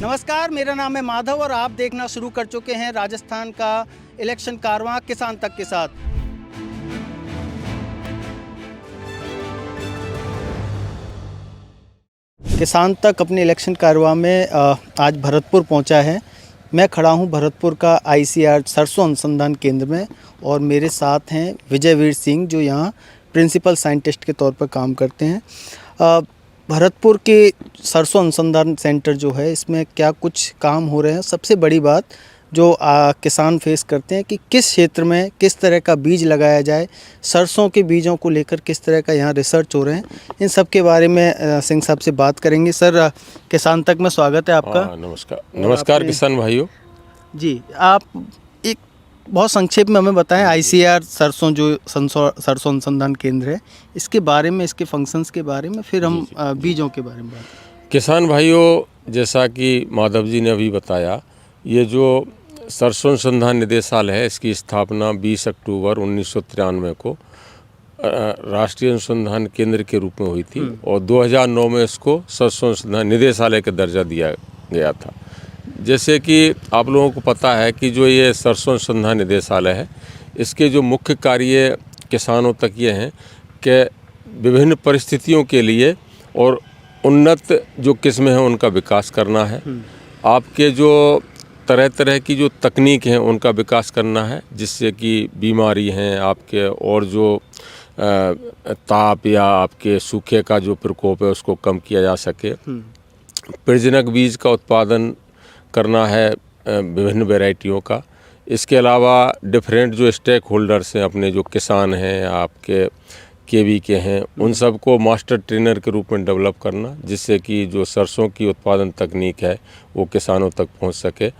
नमस्कार, मेरा नाम है माधव और आप देखना शुरू कर चुके हैं राजस्थान का इलेक्शन कारवां किसान तक के साथ। किसान तक अपने इलेक्शन कारवां में आज भरतपुर पहुंचा है। मैं खड़ा हूं भरतपुर का ICR सरसों अनुसंधान केंद्र में और मेरे साथ हैं विजयवीर सिंह, जो यहां प्रिंसिपल साइंटिस्ट के तौर पर काम करते हैं। भरतपुर के सरसों अनुसंधान सेंटर जो है, इसमें क्या कुछ काम हो रहे हैं। सबसे बड़ी बात जो किसान फेस करते हैं कि किस क्षेत्र में किस तरह का बीज लगाया जाए, सरसों के बीजों को लेकर किस तरह का यहाँ रिसर्च हो रहे हैं, इन सब के बारे में सिंह साहब से बात करेंगे। सर, किसान तक में स्वागत है आपका। नमस्कार किसान भाइयों जी। आप एक बहुत संक्षेप में हमें बताएं, ICR सरसों अनुसंधान केंद्र है, इसके बारे में, इसके फंक्शंस के बारे में, फिर हम बीजों के बारे में बात करें। किसान भाइयों, जैसा कि माधव जी ने अभी बताया, ये जो सरसों अनुसंधान निदेशालय है, इसकी स्थापना 20 अक्टूबर 1993 को राष्ट्रीय अनुसंधान केंद्र के रूप में हुई थी और 2009 में इसको सरसों अनुसंधान निदेशालय का दर्जा दिया गया था। जैसे कि आप लोगों को पता है कि जो ये सरसों अनुसंधान निदेशालय है, इसके जो मुख्य कार्य किसानों तक ये हैं कि विभिन्न परिस्थितियों के लिए और उन्नत जो किस्में हैं उनका विकास करना है। आपके जो तरह तरह की जो तकनीक हैं उनका विकास करना है, जिससे कि बीमारी हैं आपके और जो ताप या आपके सूखे का जो प्रकोप है उसको कम किया जा सके। प्रजनक बीज का उत्पादन करना है विभिन्न वैरायटियों का। इसके अलावा डिफरेंट जो स्टेक होल्डर्स हैं, अपने जो किसान हैं, आपके KV के हैं, उन सबको मास्टर ट्रेनर के रूप में डेवलप करना, जिससे कि जो सरसों की उत्पादन तकनीक है वो किसानों तक पहुंच सके।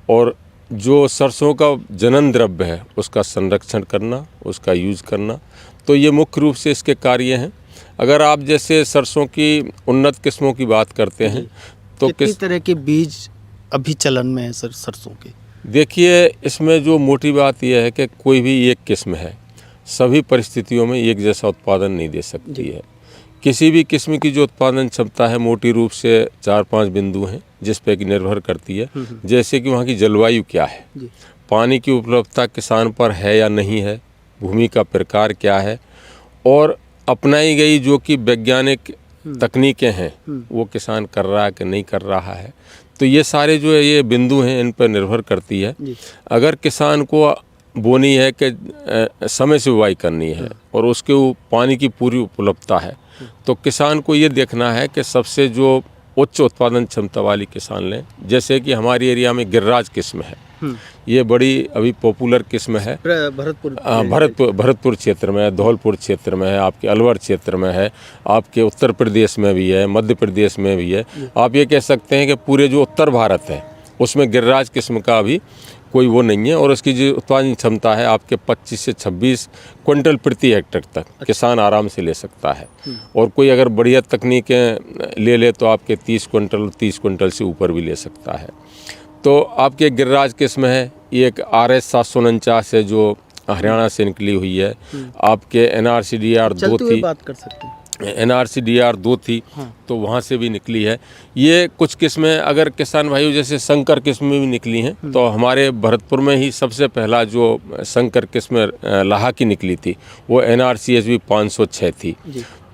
और जो सरसों का जनन द्रव्य है उसका संरक्षण करना, उसका यूज़ करना। तो ये मुख्य रूप से इसके कार्य हैं। अगर आप जैसे सरसों की उन्नत किस्मों की बात करते हैं तो किस तरह के बीज अभी चलन में है सर सरसों के? देखिए, इसमें जो मोटी बात यह है कि कोई भी एक किस्म है सभी परिस्थितियों में एक जैसा उत्पादन नहीं दे सकती है। किसी भी किस्म की जो उत्पादन क्षमता है, मोटी रूप से 4-5 बिंदु हैं जिस पे कि निर्भर करती है। जैसे कि वहाँ की जलवायु क्या है, पानी की उपलब्धता किसान पर है या नहीं है, भूमि का प्रकार क्या है, और अपनाई गई जो कि वैज्ञानिक तकनीकें हैं वो किसान कर रहा है कि नहीं कर रहा है। तो ये सारे जो है ये बिंदु हैं, इन पर निर्भर करती है। अगर किसान को बोनी है कि समय से बुवाई करनी है और उसके पानी की पूरी उपलब्धता है, तो किसान को ये देखना है कि सबसे जो उच्च उत्पादन क्षमता वाली किसान लें। जैसे कि हमारी एरिया में गिरिराज किस्म है, ये बड़ी अभी पॉपुलर किस्म है। भरतपुर क्षेत्र में है, धौलपुर क्षेत्र में है, आपके अलवर क्षेत्र में है, आपके उत्तर प्रदेश में भी है, मध्य प्रदेश में भी है। आप ये कह सकते हैं कि पूरे जो उत्तर भारत है उसमें गिरिराज किस्म का अभी कोई वो नहीं है। और उसकी जो उत्पादन क्षमता है आपके 25 से 26 क्विंटल प्रति हेक्टेयर तक किसान आराम से ले सकता है। और कोई अगर बढ़िया तकनीकें ले ले तो आपके 30 क्विंटल से ऊपर भी ले सकता है। तो आपके गिरिराज किस्म है, ये एक RS 749 है जो हरियाणा से निकली हुई है। आपके NRCDR 2 थी, बात कर सकते हैं। NRCDR 2 थी, तो वहाँ से भी निकली है। ये कुछ किस्में अगर किसान भाइयों जैसे संकर किस्म में भी निकली हैं, तो हमारे भरतपुर में ही सबसे पहला जो संकर किस्म लाहा की निकली थी वो NRCSB 506 थी।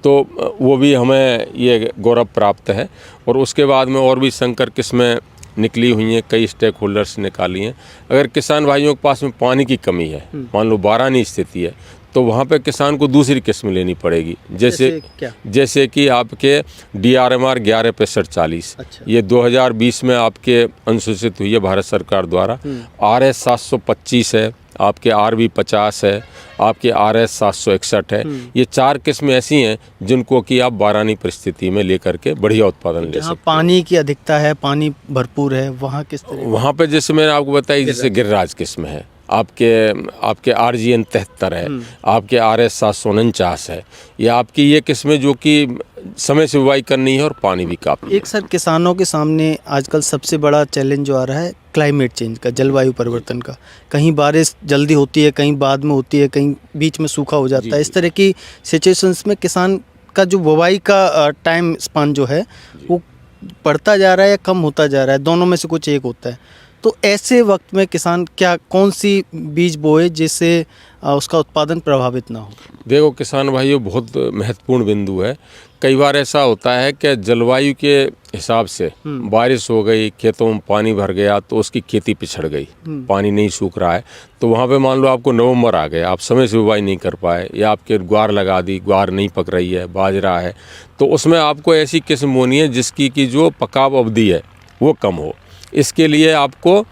तो वो भी हमें ये गौरव प्राप्त है। और उसके बाद में और भी संकर किस्में निकली हुई हैं, कई स्टेक होल्डर्स निकाली हैं। अगर किसान भाइयों के पास में पानी की कमी है, मान लो बारानी स्थिति है, तो वहाँ पे किसान को दूसरी किस्म लेनी पड़ेगी। जैसे कि आपके DRMR 116540, ये 2020 में आपके अनुशंसित हुई है भारत सरकार द्वारा। RS 725 है, आपके RB 50 है, आपके RS 761 है। ये 4 किस्में ऐसी हैं जिनको कि आप बारानी परिस्थिति में लेकर के बढ़िया उत्पादन ले सकते हैं। पानी की अधिकता है, पानी भरपूर है, वहाँ किस तरह? वहाँ पे जैसे मैंने आपको बताया, जैसे गिरिराज किस्म है, आपके RGN 73 है, आपके RS 749 है। ये आपकी ये किस्में जो कि समय से बुवाई करनी है और पानी भी काफ़ी। एक सर, किसानों के सामने आजकल सबसे बड़ा चैलेंज जो आ रहा है क्लाइमेट चेंज का, जलवायु परिवर्तन का। कहीं बारिश जल्दी होती है, कहीं बाद में होती है, कहीं बीच में सूखा हो जाता है। इस तरह की सिचुएशंस में किसान का जो बुवाई का टाइम स्पान जो है वो बढ़ता जा रहा है या कम होता जा रहा है, दोनों में से कुछ एक होता है। तो ऐसे वक्त में किसान कौन सी बीज बोए जिससे उसका उत्पादन प्रभावित ना हो? देखो किसान भाइयों, बहुत महत्वपूर्ण बिंदु है। कई बार ऐसा होता है कि जलवायु के हिसाब से बारिश हो गई, खेतों में पानी भर गया तो उसकी खेती पिछड़ गई, पानी नहीं सूख रहा है, तो वहाँ पे मान लो आपको नवंबर आ गया, आप समय से बुवाई नहीं कर पाए, या आपके ग्वार लगा दी, ग्वार नहीं पक रही है, बाजरा है, तो उसमें आपको ऐसी किस्म बोनी है जिसकी की जो पकाव अवधि है वो कम हो। इसके लिए आपको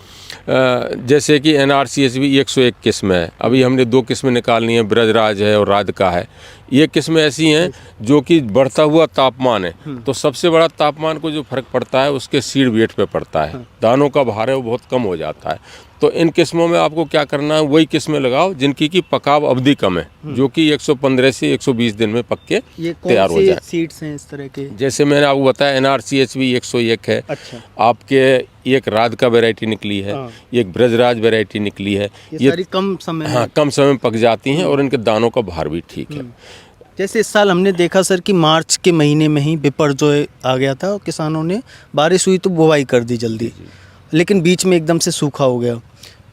जैसे कि NRCS 101 किस्म है, अभी हमने 2 किस्में निकालनी है, ब्रजराज है और राधिका है। ये किस्में ऐसी हैं जो कि बढ़ता हुआ तापमान है, तो सबसे बड़ा तापमान को जो फर्क पड़ता है उसके सीड वेट पे पड़ता है, दानों का भार है वो बहुत कम हो जाता है। तो इन किस्मों में आपको क्या करना है, वही किस्में लगाओ जिनकी की पकाव अवधि कम है, जो कि 115 से 120 दिन में पक के तैयार हो जाए। सीड्स हैं इस तरह के? जैसे जैसे मैंने आपको बताया NRCS 101 है। अच्छा। आपके एक राधिका वैरायटी निकली है, एक ब्रजराज वैरायटी निकली है। ये सारी कम समय में? हाँ, कम समय में पक जाती हैं और इनके दानों का भार भी ठीक है। जैसे इस साल हमने देखा सर कि मार्च के महीने में ही बिपरजॉय आ गया था और किसानों ने, बारिश हुई तो बुवाई कर दी जल्दी, लेकिन बीच में एकदम से सूखा हो गया।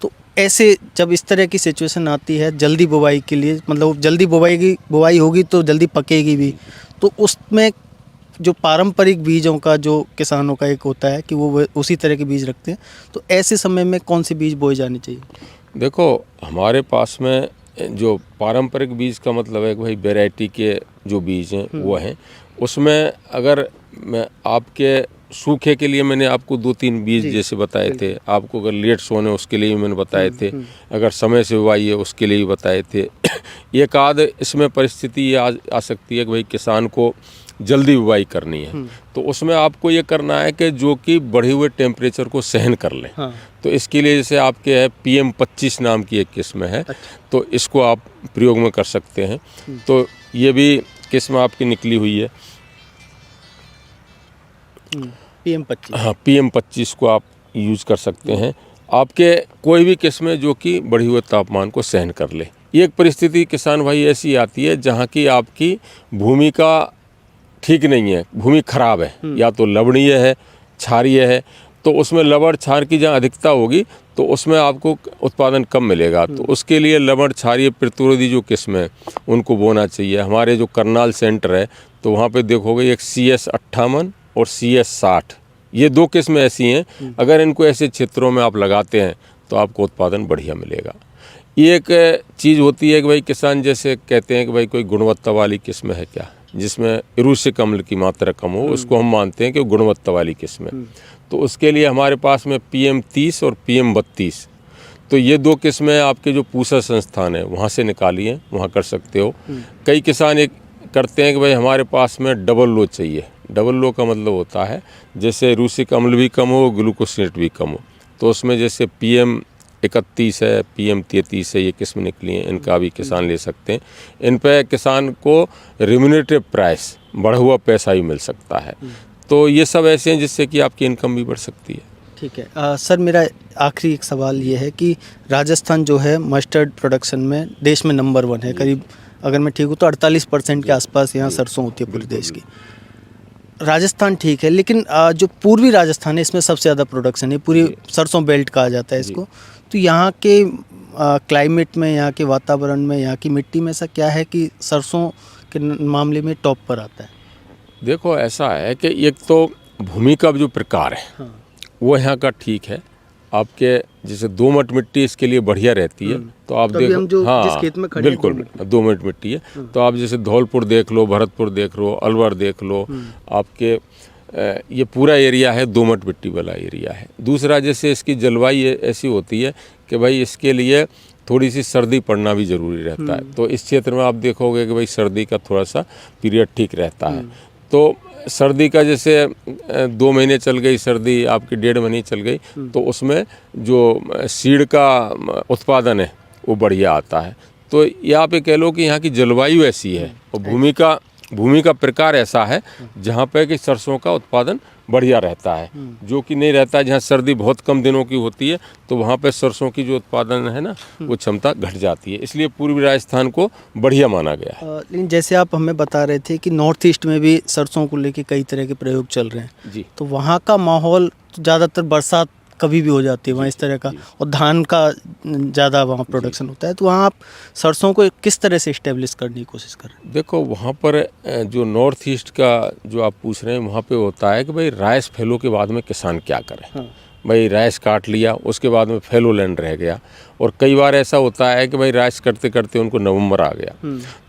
तो ऐसे जब इस तरह की सिचुएशन आती है जल्दी बुवाई के लिए, मतलब जल्दी बुवाई होगी तो जल्दी पकेगी भी, तो उसमें जो पारंपरिक बीजों का जो किसानों का एक होता है कि वो उसी तरह के बीज रखते हैं, तो ऐसे समय में कौन से बीज बोए जाने चाहिए? देखो हमारे पास में जो पारंपरिक बीज का मतलब है कि भाई वैरायटी के जो बीज हैं वो हैं, उसमें अगर मैं आपके सूखे के लिए मैंने आपको 2-3 बीज जैसे बताए थे, आपको अगर लेट सोने उसके लिए भी मैंने बताए थे, अगर समय से बुवाई है उसके लिए भी बताए थे। एक आध इसमें परिस्थिति ये आ सकती है कि भाई किसान को जल्दी बुवाई करनी है, तो उसमें आपको ये करना है कि जो कि बढ़े हुए टेम्परेचर को सहन कर लें। तो इसके लिए जैसे आपके है PM25 नाम की एक किस्म है। अच्छा। तो इसको आप प्रयोग में कर सकते हैं। तो ये भी किस्म आपकी निकली हुई है। PM25? हाँ, PM25 को आप यूज कर सकते हैं। आपके कोई भी किस्म जो कि बढ़े हुए तापमान को सहन कर ले। एक परिस्थिति किसान भाई ऐसी आती है जहाँ की आपकी भूमि का ठीक नहीं है, भूमि खराब है, या तो लवणीय है, क्षारीय है, तो उसमें लवण क्षार की जहाँ अधिकता होगी तो उसमें आपको उत्पादन कम मिलेगा। तो उसके लिए लवण क्षारीय प्रतिरोधी जो किस्म है उनको बोना चाहिए। हमारे जो करनाल सेंटर है तो वहाँ पे देखोगे एक CS58 और CS60, ये 2 किस्में ऐसी हैं, अगर इनको ऐसे क्षेत्रों में आप लगाते हैं तो आपको उत्पादन बढ़िया मिलेगा। एक चीज़ होती है कि भाई किसान जैसे कहते हैं कि भाई कोई गुणवत्ता वाली किस्म है क्या, जिसमें इरूसिक अम्ल की मात्रा कम हो, उसको हम मानते हैं कि गुणवत्ता वाली किस्म है। तो उसके लिए हमारे पास में PM30 और PM32, तो ये 2 किस्में आपके जो पूसा संस्थान है वहाँ से निकालिए, वहाँ कर सकते हो। कई किसान एक करते हैं कि भाई हमारे पास में डबल लो चाहिए। डबल लो का मतलब होता है जैसे इरूसिक अम्ल भी कम हो, ग्लूकोसिनेट भी कम हो, तो उसमें जैसे PM31 है, PM33 है, ये किस्म निकली हैं, इनका भी किसान ले सकते हैं। इन पे किसान को रिम्यूनरेटिव प्राइस, बढ़ा हुआ पैसा भी मिल सकता है। तो ये सब ऐसे हैं जिससे कि आपकी इनकम भी बढ़ सकती है। ठीक है। सर मेरा आखिरी एक सवाल ये है कि राजस्थान जो है मस्टर्ड प्रोडक्शन में देश में नंबर 1 है, करीब अगर मैं ठीक हूँ तो 48% के आसपास यहाँ सरसों होती है पूरे देश की। राजस्थान ठीक है, लेकिन जो पूर्वी राजस्थान है इसमें सबसे ज़्यादा प्रोडक्शन है, पूरी सरसों बेल्ट कहा जाता है इसको। तो यहाँ के क्लाइमेट में, यहाँ के वातावरण में, यहाँ की मिट्टी में ऐसा क्या है कि सरसों के मामले में टॉप पर आता है? देखो ऐसा है कि एक तो भूमि का जो प्रकार है वो यहाँ का ठीक है। आपके जैसे दोमट मिट्टी इसके लिए बढ़िया रहती है, तो आप देखो जिस खेत में खड़े बिल्कुल दोमट मिट्टी है। तो आप जैसे धौलपुर देख लो, भरतपुर देख लो, अलवर देख लो, आपके ये पूरा एरिया है दोमट मिट्टी वाला एरिया है। दूसरा जैसे इसकी जलवायु ऐसी होती है कि भाई इसके लिए थोड़ी सी सर्दी पड़ना भी ज़रूरी रहता है। तो इस क्षेत्र में आप देखोगे कि भाई सर्दी का थोड़ा सा पीरियड ठीक रहता है। तो सर्दी का जैसे 2 महीने चल गई सर्दी, आपकी 1.5 महीने चल गई, तो उसमें जो सीड का उत्पादन है वो बढ़िया आता है। तो यहाँ पे कह लो कि यहाँ की जलवायु ऐसी है और भूमि का प्रकार ऐसा है जहाँ पे कि सरसों का उत्पादन बढ़िया रहता है, जो कि नहीं रहता है। जहाँ सर्दी बहुत कम दिनों की होती है तो वहाँ पे सरसों की जो उत्पादन है ना वो क्षमता घट जाती है, इसलिए पूर्वी राजस्थान को बढ़िया माना गया है। लेकिन जैसे आप हमें बता रहे थे कि नॉर्थ ईस्ट में भी सरसों को लेके कई तरह के प्रयोग चल रहे हैं जी। तो वहाँ का माहौल ज़्यादातर बरसात कभी भी हो जाती है वहाँ इस तरह का, और धान का ज़्यादा वहाँ प्रोडक्शन होता है, तो वहाँ आप सरसों को किस तरह से इस्टेब्लिश करने की कोशिश कर रहे हैं? देखो वहाँ पर जो नॉर्थ ईस्ट का जो आप पूछ रहे हैं वहाँ पे होता है कि भाई राइस फैलो के बाद में किसान क्या करे। हाँ। भाई राइस काट लिया, उसके बाद में फैलो लैंड रह गया, और कई बार ऐसा होता है कि भाई राइस करते करते उनको नवंबर आ गया,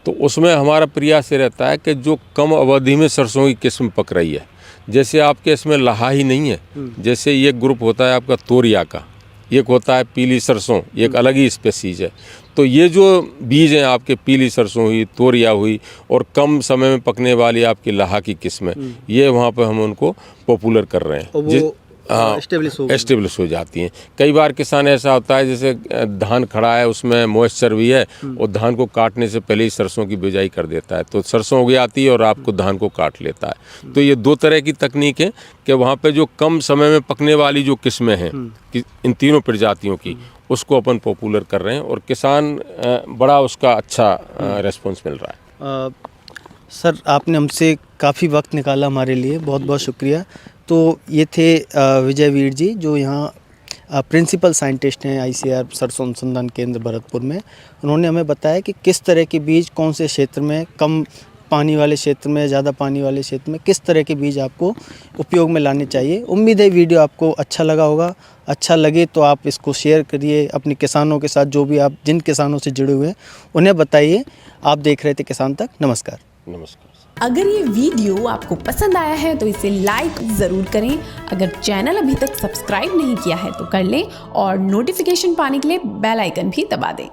तो उसमें हमारा प्रयास ये रहता है कि जो कम अवधि में सरसों की किस्म पक रही है, जैसे आपके इसमें लाहा ही नहीं है, जैसे ये ग्रुप होता है आपका तोरिया का, एक होता है पीली सरसों, एक अलग ही स्पेसीज है। तो ये जो बीज हैं आपके पीली सरसों हुई, तोरिया हुई, और कम समय में पकने वाली आपकी लाहा की किस्में, ये वहाँ पर हम उनको पॉपुलर कर रहे हैं, हाँ एस्टेब्लिश हो जाती हैं। कई बार किसान ऐसा होता है जैसे धान खड़ा है उसमें मॉइस्चर भी है और धान को काटने से पहले ही सरसों की बिजाई कर देता है, तो सरसों उग जाती है और आपको धान को काट लेता है। तो ये दो तरह की तकनीक है कि वहाँ पे जो कम समय में पकने वाली जो किस्में हैं कि इन तीनों प्रजातियों की, उसको अपन पॉपुलर कर रहे हैं और किसान बड़ा उसका अच्छा रेस्पॉन्स मिल रहा है। सर आपने हमसे काफ़ी वक्त निकाला हमारे लिए, बहुत बहुत शुक्रिया। तो ये थे विजय वीर जी जो यहाँ प्रिंसिपल साइंटिस्ट हैं ICAR सरसों अनुसंधान केंद्र भरतपुर में। उन्होंने हमें बताया कि किस तरह के बीज कौन से क्षेत्र में, कम पानी वाले क्षेत्र में, ज़्यादा पानी वाले क्षेत्र में किस तरह के बीज आपको उपयोग में लाने चाहिए। उम्मीद है वीडियो आपको अच्छा लगा होगा। अच्छा लगे तो आप इसको शेयर करिए अपने किसानों के साथ, जो भी आप जिन किसानों से जुड़े हुए हैं उन्हें बताइए। आप देख रहे थे किसान तक। नमस्कार। नमस्कार। अगर ये वीडियो आपको पसंद आया है तो इसे लाइक ज़रूर करें। अगर चैनल अभी तक सब्सक्राइब नहीं किया है तो कर लें और नोटिफिकेशन पाने के लिए बेल आइकन भी दबा दें।